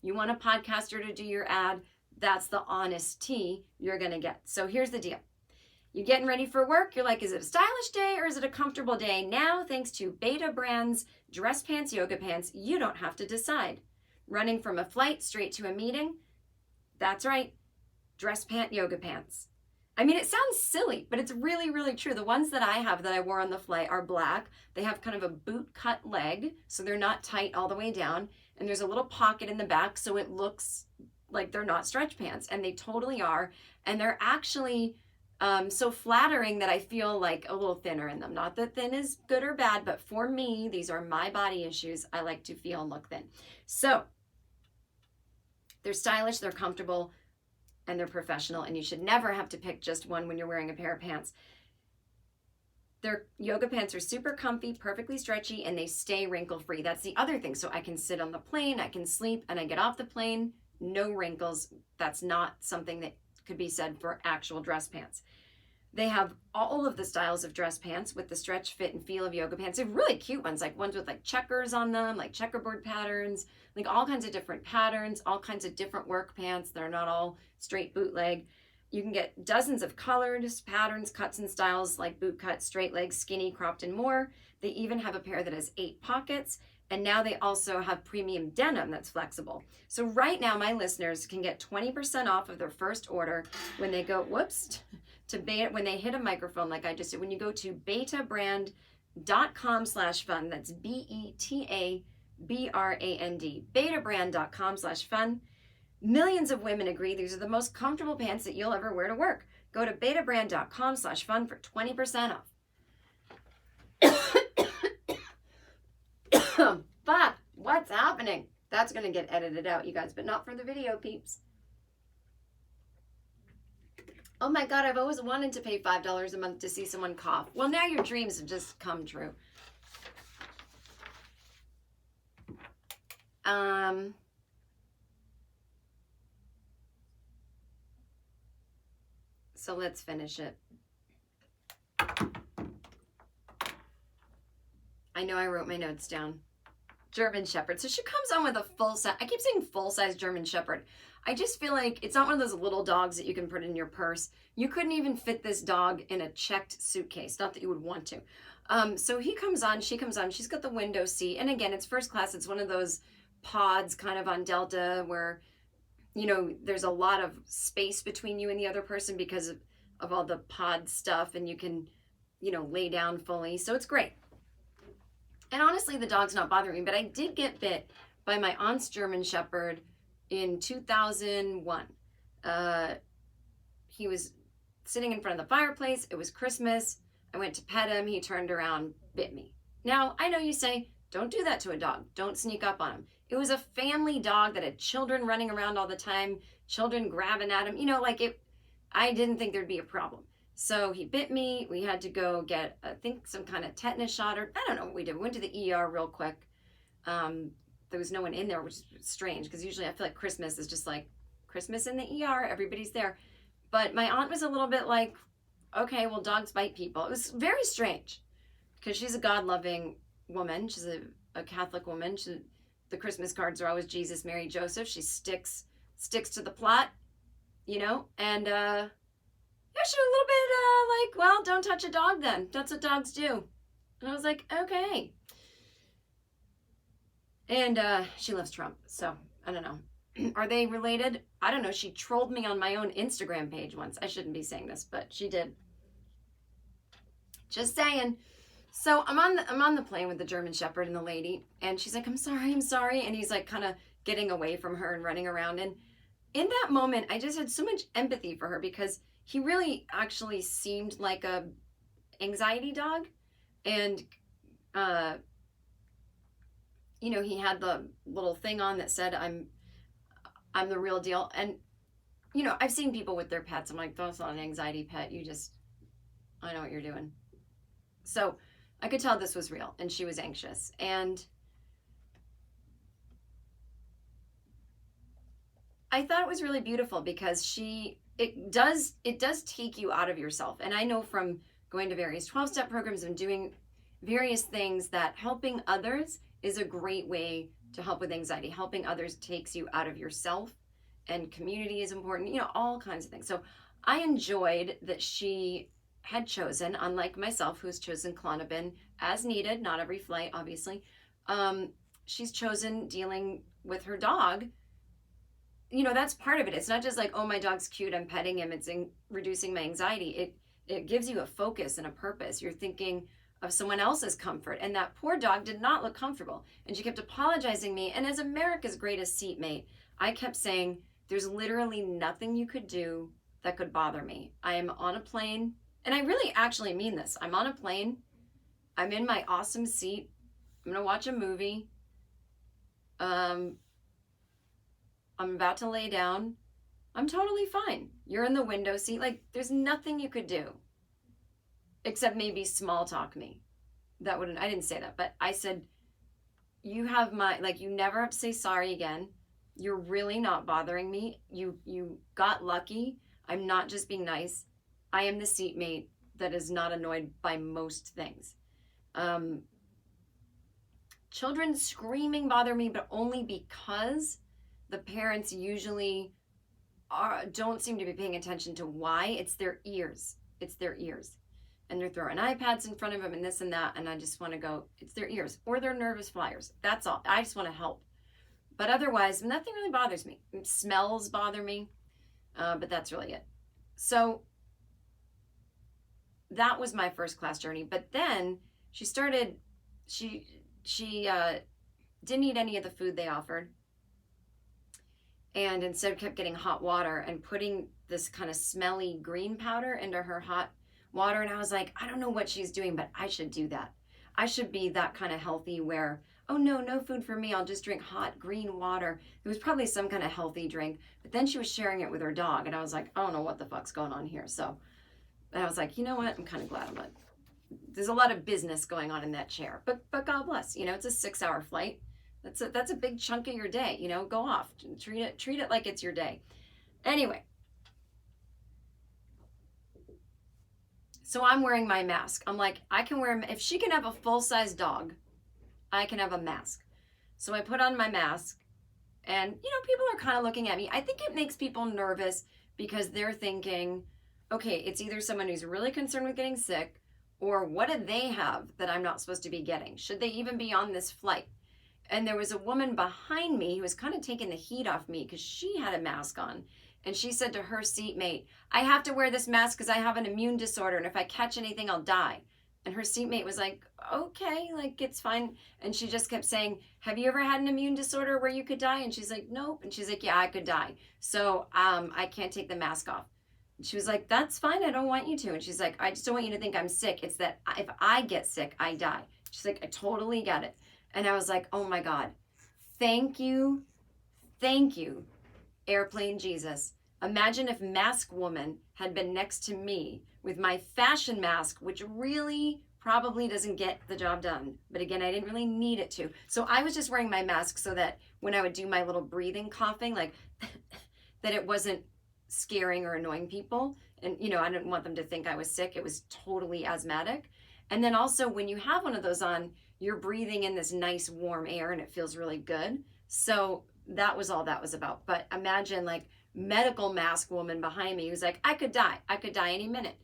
you want a podcaster to do your ad, that's the honesty you're gonna get. So here's the deal. You're getting ready for work, you're like, is it a stylish day or is it a comfortable day? Now, thanks to Beta Brand's dress pants, yoga pants, you don't have to decide. Running from a flight straight to a meeting, that's right, dress pant, yoga pants. I mean, it sounds silly, but it's really, really true. The ones that I have that I wore on the flight are black. They have kind of a boot cut leg, so they're not tight all the way down. And there's a little pocket in the back, so it looks like they're not stretch pants, and they totally are. And they're actually so flattering that I feel like a little thinner in them. Not that thin is good or bad, but for me, these are my body issues. I like to feel and look thin. So they're stylish, they're comfortable, and they're professional, and you should never have to pick just one when you're wearing a pair of pants. Their yoga pants are super comfy, perfectly stretchy, and they stay wrinkle-free. That's the other thing. So I can sit on the plane, I can sleep, and I get off the plane, no wrinkles. That's not something that could be said for actual dress pants. They have all of the styles of dress pants with the stretch, fit, and feel of yoga pants. They're really cute ones, like ones with like checkers on them, like checkerboard patterns, like all kinds of different patterns, all kinds of different work pants. They're not all straight bootleg. You can get dozens of colors, patterns, cuts, and styles like boot cut, straight leg, skinny, cropped, and more. They even have a pair that has 8 pockets. And now they also have premium denim that's flexible. So right now, my listeners can get 20% off of their first order when they go, when they hit a microphone like I just did. When you go to betabrand.com/fun, that's BETABRAND, betabrand.com/fun. Millions of women agree these are the most comfortable pants that you'll ever wear to work. Go to betabrand.com/fun for 20% off. Fuck, what's happening? That's gonna get edited out, you guys, but not for the video, peeps. Oh my God, I've always wanted to pay $5 a month to see someone cough. Well, now your dreams have just come true. So let's finish it. I know I wrote my notes down. German Shepherd. So she comes on with a full size. I keep saying full size German Shepherd. I just feel like it's not one of those little dogs that you can put in your purse. You couldn't even fit this dog in a checked suitcase. Not that you would want to. So he comes on, she comes on. She's got the window seat. And again, it's first class. It's one of those pods kind of on Delta where, you know, there's a lot of space between you and the other person because of all the pod stuff. And you can, you know, lay down fully. So it's great. And honestly, the dog's not bothering me, but I did get bit by my aunt's German Shepherd in 2001. He was sitting in front of the fireplace. It was Christmas. I went to pet him. He turned around, bit me. Now, I know you say, don't do that to a dog. Don't sneak up on him. It was a family dog that had children running around all the time, children grabbing at him. You know, like it, I didn't think there'd be a problem. So he bit me. We had to go get, I think, some kind of tetanus shot, or I don't know what we did. We went to the ER real quick. There was no one in there, which is strange because usually I feel like Christmas is just like Christmas in the ER. Everybody's there. But my aunt was a little bit like, okay, well, dogs bite people. It was very strange because she's a God-loving woman. She's a Catholic woman. The Christmas cards are always Jesus, Mary, Joseph. She sticks to the plot, you know, and yeah, she's a little bit like, well, don't touch a dog then. That's what dogs do. And I was like, okay. And she loves Trump, so I don't know. Are they related? I don't know. She trolled me on my own Instagram page once. I shouldn't be saying this, but she did. Just saying. So I'm on the plane with the German Shepherd and the lady, and she's like, I'm sorry. And he's like kind of getting away from her and running around. And in that moment, I just had so much empathy for her because he really actually seemed like a anxiety dog. And he had the little thing on that said, I'm the real deal. And I've seen people with their pets. I'm like, that's not an anxiety pet. I know what you're doing. So I could tell this was real, and she was anxious. And I thought it was really beautiful because it does take you out of yourself. And I know from going to various 12-step programs and doing various things that helping others is a great way to help with anxiety. Helping others takes you out of yourself, and community is important, all kinds of things. So I enjoyed that she had chosen, unlike myself, who's chosen Klonopin as needed, not every flight, obviously. She's chosen dealing with her dog. That's part of it. It's not just like, oh, my dog's cute, I'm petting him. It's reducing my anxiety. It gives you a focus and a purpose. You're thinking of someone else's comfort. And that poor dog did not look comfortable. And she kept apologizing to me. And as America's greatest seatmate, I kept saying, there's literally nothing you could do that could bother me. I am on a plane. And I really actually mean this. I'm on a plane. I'm in my awesome seat. I'm going to watch a movie. I'm about to lay down. I'm totally fine. You're in the window seat. Like, there's nothing you could do except maybe small talk me. I didn't say that, but I said, you have you never have to say sorry again. You're really not bothering me. You got lucky. I'm not just being nice. I am the seatmate that is not annoyed by most things. Children screaming bother me, but only because the parents usually don't seem to be paying attention to why. It's their ears. And they're throwing iPads in front of them and this and that. And I just want to go, it's their ears or they're nervous flyers. That's all. I just want to help. But otherwise, nothing really bothers me. Smells bother me, but that's really it. So that was my first class journey. But then she didn't eat any of the food they offered. And instead kept getting hot water and putting this kind of smelly green powder into her hot water. And I was like, I don't know what she's doing, but I should do that. I should be that kind of healthy where, oh no food for me. I'll just drink hot green water. It was probably some kind of healthy drink. But then she was sharing it with her dog. And I was like, I don't know what the fuck's going on here. So I was like, you know what? I'm kind of glad there's a lot of business going on in that chair. But God bless. It's a 6-hour flight. That's a big chunk of your day. Go off. Treat it like it's your day. Anyway. So I'm wearing my mask. I'm like, if she can have a full-size dog, I can have a mask. So I put on my mask and, people are kind of looking at me. I think it makes people nervous because they're thinking, okay, it's either someone who's really concerned with getting sick or what do they have that I'm not supposed to be getting? Should they even be on this flight? And there was a woman behind me who was kind of taking the heat off me because she had a mask on. And she said to her seatmate, I have to wear this mask because I have an immune disorder. And if I catch anything, I'll die. And her seatmate was like, okay, it's fine. And she just kept saying, have you ever had an immune disorder where you could die? And she's like, nope. And she's like, yeah, I could die. So I can't take the mask off. And she was like, that's fine. I don't want you to. And she's like, I just don't want you to think I'm sick. It's that if I get sick, I die. She's like, I totally get it. And I was like, oh my God, thank you, Airplane Jesus. Imagine if Mask Woman had been next to me with my fashion mask, which really probably doesn't get the job done. But again, I didn't really need it to. So I was just wearing my mask so that when I would do my little breathing, coughing, that it wasn't scaring or annoying people. And, I didn't want them to think I was sick. It was totally asthmatic. And then also when you have one of those on, you're breathing in this nice warm air and it feels really good. So that was all that was about. But imagine medical mask woman behind me who's like, I could die any minute.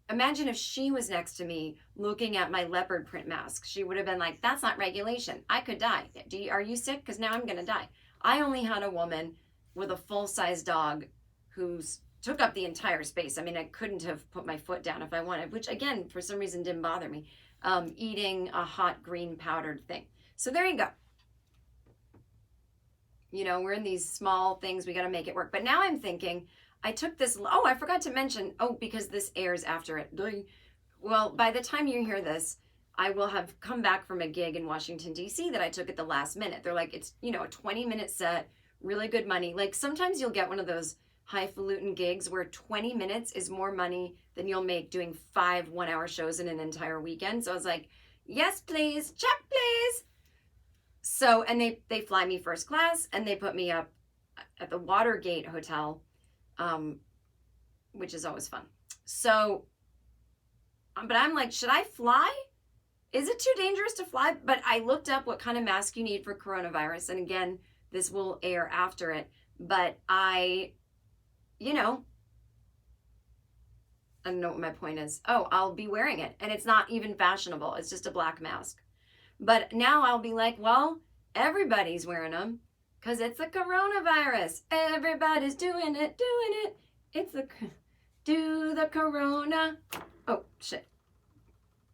imagine if she was next to me looking at my leopard print mask. She would have been like, that's not regulation. I could die. Are you sick? Because now I'm going to die. I only had a woman with a full-size dog who's took up the entire space. I mean, I couldn't have put my foot down if I wanted, which again, for some reason didn't bother me. Eating a hot green powdered thing. So there you go. You know, we're in these small things. We got to make it work. But now I'm thinking, I took this. Oh, I forgot to mention. Oh, because this airs after it. Well, by the time you hear this, I will have come back from a gig in Washington, D.C. that I took at the last minute. They're like, it's, you know, a 20-minute set, really good money. Like sometimes you'll get one of those highfalutin gigs where 20 minutes is more money than you'll make doing 5 one-hour shows in an entire weekend. So I was like, yes, please. Check, please. So, and they fly me first class and they put me up at the Watergate Hotel, which is always fun. So, but I'm like, should I fly? Is it too dangerous to fly? But I looked up what kind of mask you need for coronavirus. And again, this will air after it. But I don't know what my point is. Oh, I'll be wearing it. And it's not even fashionable. It's just a black mask. But now I'll be like, well, everybody's wearing them because it's the coronavirus. Everybody's doing it. It's do the corona. Oh, shit.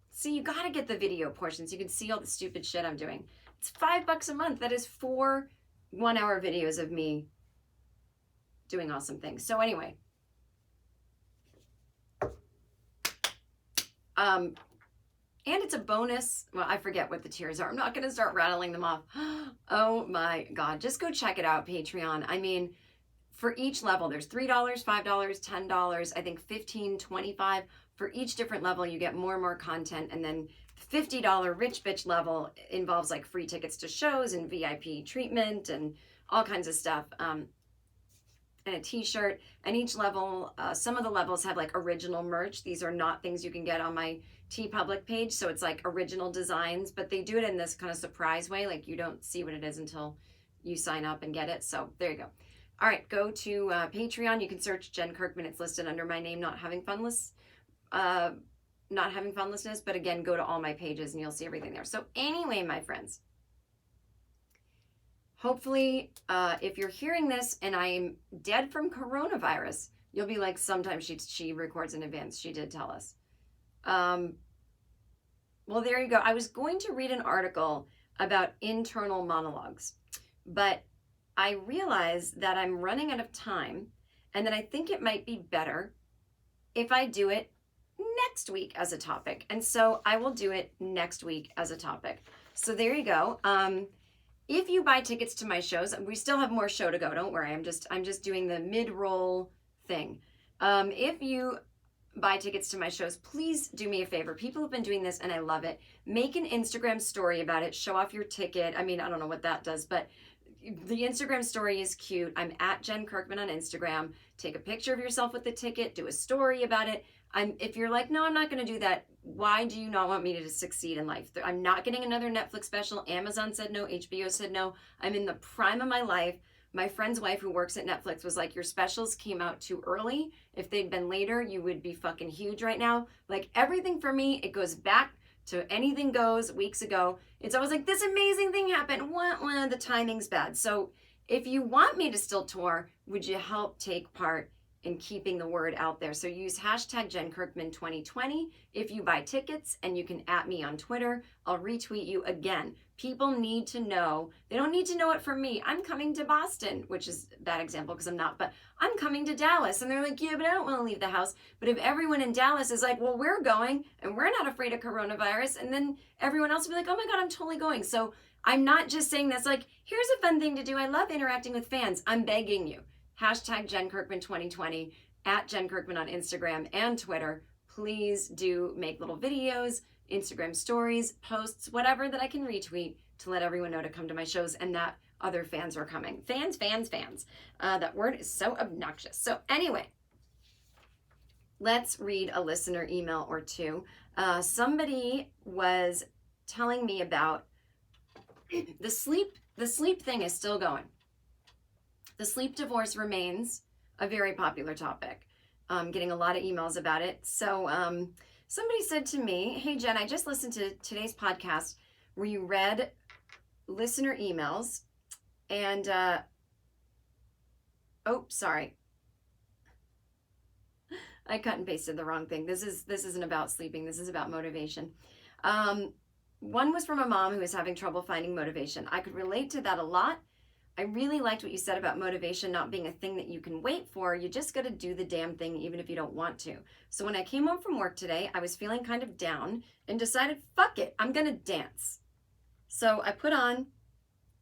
See, you got to get the video portion so you can see all the stupid shit I'm doing. It's $5 a month. That is 4 one-hour videos of me doing awesome things. So anyway. And it's a bonus. Well, I forget what the tiers are. I'm not going to start rattling them off. Oh my God. Just go check it out, Patreon. I mean, for each level, there's $3, $5, $10, I think $15, $25. For each different level, you get more and more content. And then the $50 rich bitch level involves like free tickets to shows and VIP treatment and all kinds of stuff. And a t-shirt. And each level, some of the levels have like original merch. These are not things you can get on my TeePublic page. So it's like original designs, but they do it in this kind of surprise way. Like you don't see what it is until you sign up and get it. So there you go. All right, go to Patreon. You can search Jen Kirkman. It's listed under my name, Not Having Funlessness. But again, go to all my pages and you'll see everything there. So anyway, my friends, hopefully, if you're hearing this and I'm dead from coronavirus, you'll be like, sometimes she records in advance. She did tell us. Well, there you go. I was going to read an article about internal monologues, but I realized that I'm running out of time and that I think it might be better if I do it next week as a topic. And so I will do it next week as a topic. So there you go. If you buy tickets to my shows, we still have more show to go. Don't worry. I'm just doing the mid-roll thing. If you buy tickets to my shows, please do me a favor. People have been doing this and I love it. Make an Instagram story about it. Show off your ticket. I mean, I don't know what that does, but the Instagram story is cute. I'm at Jen Kirkman on Instagram. Take a picture of yourself with the ticket. Do a story about it. If you're like, no, I'm not going to do that. Why do you not want me to succeed in life? I'm not getting another Netflix special. Amazon said no. HBO said no. I'm in the prime of my life. My friend's wife who works at Netflix was like, your specials came out too early. If they'd been later, you would be fucking huge right now. Like everything for me, it goes back to Anything Goes weeks ago. It's always like, this amazing thing happened. The timing's bad. So if you want me to still tour, would you help take part in keeping the word out there? So use hashtag JenKirkman2020 if you buy tickets, and you can @ me on Twitter. I'll retweet you again. People need to know. They don't need to know it from me. I'm coming to Boston, which is a bad example because I'm not, but I'm coming to Dallas. And they're like, yeah, but I don't want to leave the house. But if everyone in Dallas is like, well, we're going and we're not afraid of coronavirus, and then everyone else will be like, oh my God, I'm totally going. So I'm not just saying this like, here's a fun thing to do. I love interacting with fans. I'm begging you. Hashtag JenKirkman2020, @ Jen Kirkman on Instagram and Twitter. Please do make little videos, Instagram stories, posts, whatever that I can retweet to let everyone know to come to my shows and that other fans are coming. Fans. That word is so obnoxious. So anyway, let's read a listener email or two. Somebody was telling me about the sleep thing is still going. The sleep divorce remains a very popular topic. getting a lot of emails about it. So somebody said to me, hey, Jen, I just listened to today's podcast where you read listener emails and, sorry. I cut and pasted the wrong thing. This isn't about sleeping. This is about motivation. One was from a mom who was having trouble finding motivation. I could relate to that a lot. I really liked what you said about motivation not being a thing that you can wait for. You just got to do the damn thing even if you don't want to. So when I came home from work today, I was feeling kind of down and decided, fuck it, I'm going to dance. So I put on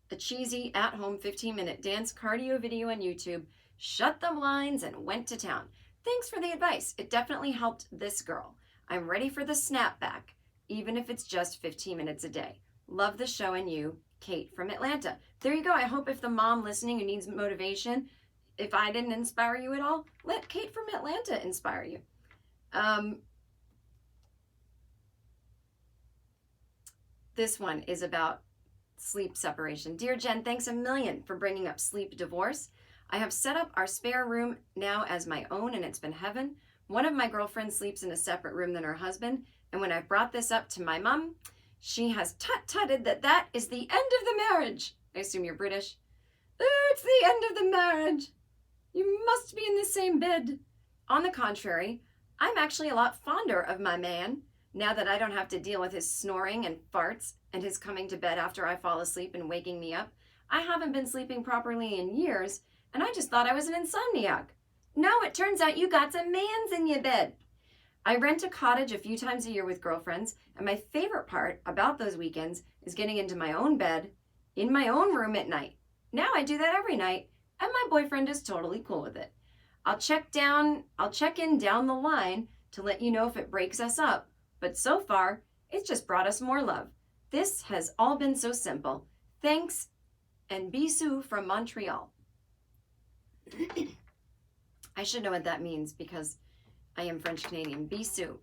a cheesy at-home 15-minute dance cardio video on YouTube, shut the blinds, and went to town. Thanks for the advice. It definitely helped this girl. I'm ready for the snapback, even if it's just 15 minutes a day. Love the show and you, Kate from Atlanta. There you go. I hope if the mom listening who needs motivation, if I didn't inspire you at all, let Kate from Atlanta inspire you. This one is about sleep separation. Dear Jen, thanks a million for bringing up sleep divorce. I have set up our spare room now as my own, and it's been heaven. One of my girlfriends sleeps in a separate room than her husband, and when I brought this up to my mom, she has tut-tutted that is the end of the marriage. I assume you're British. It's the end of the marriage. You must be in the same bed. On the contrary, I'm actually a lot fonder of my man now that I don't have to deal with his snoring and farts and his coming to bed after I fall asleep and waking me up. I haven't been sleeping properly in years, and I just thought I was an insomniac. No, it turns out you got some mans in your bed. I rent a cottage a few times a year with girlfriends, and my favorite part about those weekends is getting into my own bed, in my own room at night. Now I do that every night, and my boyfriend is totally cool with it. I'll check in down the line to let you know if it breaks us up, but so far, it's just brought us more love. This has all been so simple. Thanks, and bisous from Montreal. I should know what that means because I am French Canadian. Bisous.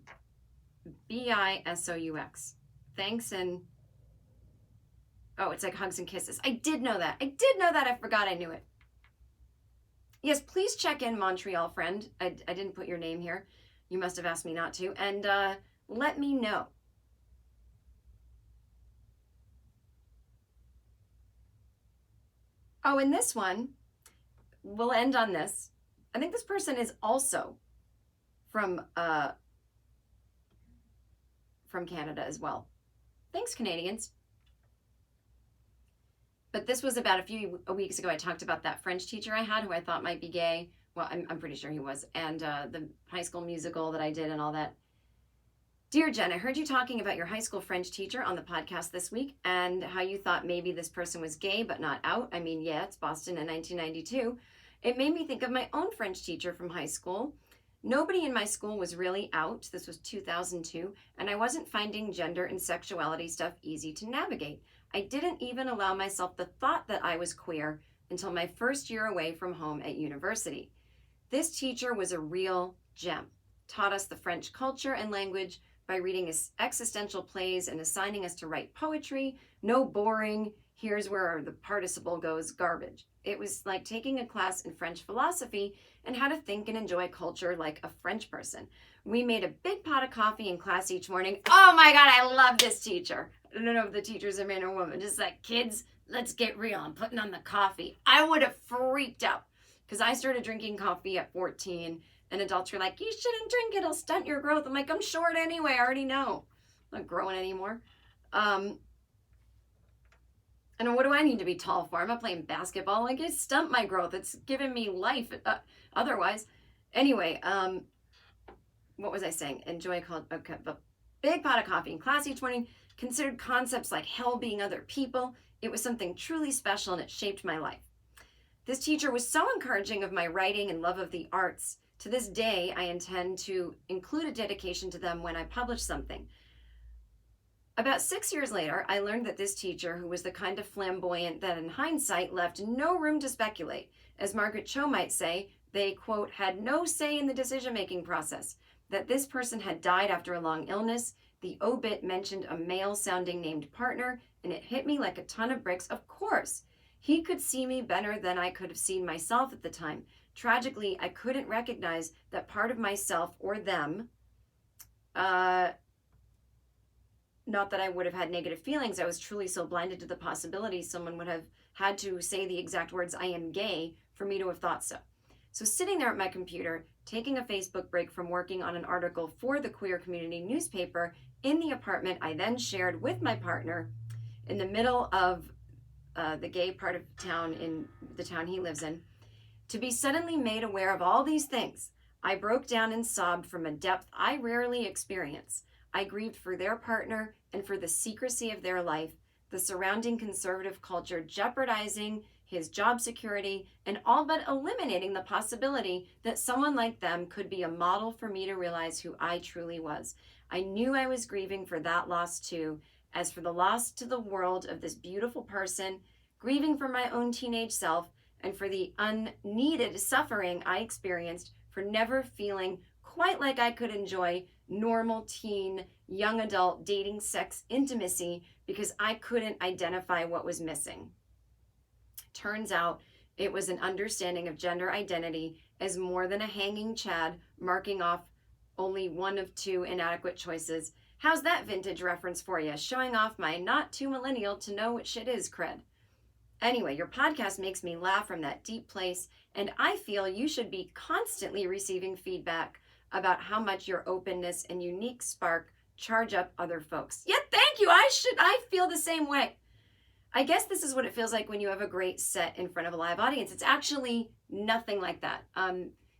B-I-S-O-U-X. Thanks and... Oh, it's like hugs and kisses. I did know that. I forgot I knew it. Yes, please check in, Montreal friend. I didn't put your name here. You must have asked me not to. And let me know. Oh, and this one, we'll end on this. I think this person is also from Canada as well. Thanks, Canadians. But this was about a few weeks ago. I talked about that French teacher I had who I thought might be gay. Well, I'm pretty sure he was. And the High School Musical that I did and all that. Dear Jen, I heard you talking about your high school French teacher on the podcast this week and how you thought maybe this person was gay but not out. I mean, yeah, it's Boston in 1992. It made me think of my own French teacher from high school. Nobody in my school was really out. This was 2002, and I wasn't finding gender and sexuality stuff easy to navigate. I didn't even allow myself the thought that I was queer until my first year away from home at university. This teacher was a real gem. Taught us the French culture and language by reading existential plays and assigning us to write poetry. No boring, here's where the participle goes garbage. It was like taking a class in French philosophy and how to think and enjoy culture like a French person. We made a big pot of coffee in class each morning. Oh my God, I love this teacher. I don't know if the teacher's a man or woman. Just like, kids, let's get real. I'm putting on the coffee. I would have freaked out because I started drinking coffee at 14 and adults were like, you shouldn't drink it. It'll stunt your growth. I'm like, I'm short anyway. I already know. I'm not growing anymore. And what do I need to be tall for? I'm not playing basketball. Like, it stumped my growth. It's given me life otherwise. Anyway, what was I saying? Enjoy a big pot of coffee in class each morning. Considered concepts like hell being other people. It was something truly special and it shaped my life. This teacher was so encouraging of my writing and love of the arts. To this day, I intend to include a dedication to them when I publish something. About 6 years later, I learned that this teacher, who was the kind of flamboyant that in hindsight left no room to speculate, as Margaret Cho might say, they, quote, had no say in the decision-making process, that this person had died after a long illness. The obit mentioned a male-sounding named partner, and it hit me like a ton of bricks. Of course, he could see me better than I could have seen myself at the time. Tragically, I couldn't recognize that part of myself or them, not that I would have had negative feelings. I was truly so blinded to the possibility someone would have had to say the exact words, I am gay, for me to have thought so. So sitting there at my computer, taking a Facebook break from working on an article for the queer community newspaper in the apartment I then shared with my partner in the middle of the gay part of town, in the town he lives in, to be suddenly made aware of all these things, I broke down and sobbed from a depth I rarely experience. I grieved for their partner and for the secrecy of their life, the surrounding conservative culture jeopardizing his job security, and all but eliminating the possibility that someone like them could be a model for me to realize who I truly was. I knew I was grieving for that loss too, as for the loss to the world of this beautiful person, grieving for my own teenage self, and for the unneeded suffering I experienced for never feeling quite like I could enjoy normal teen, young adult dating, sex, intimacy because I couldn't identify what was missing. Turns out it was an understanding of gender identity as more than a hanging chad marking off only one of two inadequate choices. How's that vintage reference for you? Showing off my not too millennial to know what shit is cred. Anyway, your podcast makes me laugh from that deep place, and I feel you should be constantly receiving feedback about how much your openness and unique spark charge up other folks. Yeah, thank you. I feel the same way. I guess this is what it feels like when you have a great set in front of a live audience. It's actually nothing like that.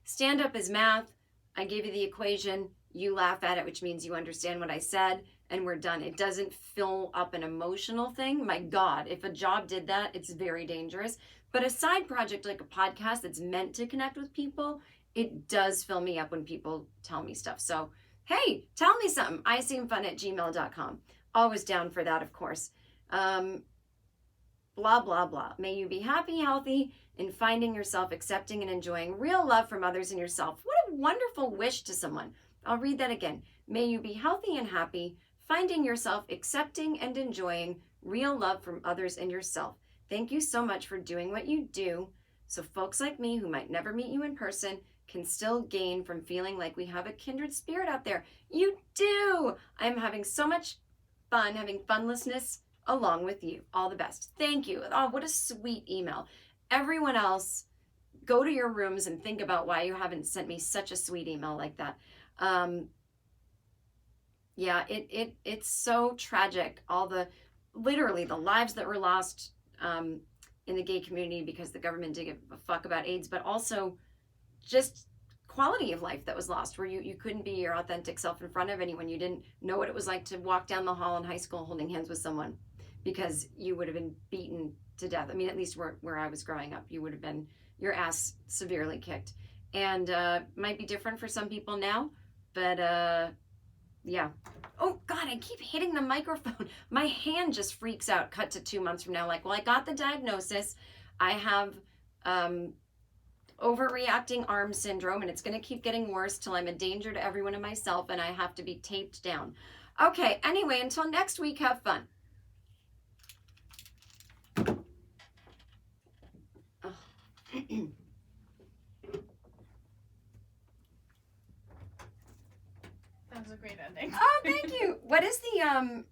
Stand-up is math. I give you the equation. You laugh at it, which means you understand what I said, and we're done. It doesn't fill up an emotional thing. My God, if a job did that, it's very dangerous. But a side project like a podcast that's meant to connect with people, it does fill me up when people tell me stuff. So, hey, tell me something. iseemfun@gmail.com. Always down for that, of course. Blah, blah, blah. May you be happy, healthy, and finding yourself accepting and enjoying real love from others and yourself. What a wonderful wish to someone. I'll read that again. May you be healthy and happy, finding yourself accepting and enjoying real love from others and yourself. Thank you so much for doing what you do so folks like me who might never meet you in person can still gain from feeling like we have a kindred spirit out there. You do! I'm having so much fun having funlessness along with you. All the best. Thank you. Oh, what a sweet email. Everyone else, go to your rooms and think about why you haven't sent me such a sweet email like that. Yeah, it's so tragic. Literally the lives that were lost in the gay community because the government didn't give a fuck about AIDS, but also just quality of life that was lost, where you couldn't be your authentic self in front of anyone. You didn't know what it was like to walk down the hall in high school holding hands with someone because you would have been beaten to death. I mean, at least where I was growing up, you would have been your ass severely kicked. And might be different for some people now, but yeah. Oh God, I keep hitting the microphone. My hand just freaks out. Cut to 2 months from now, like, well, I got the diagnosis. I have overreacting arm syndrome, and it's going to keep getting worse till I'm a danger to everyone and myself, and I have to be taped down. Okay, anyway, until next week, have fun.
That was a great ending.
Oh, thank you. What is the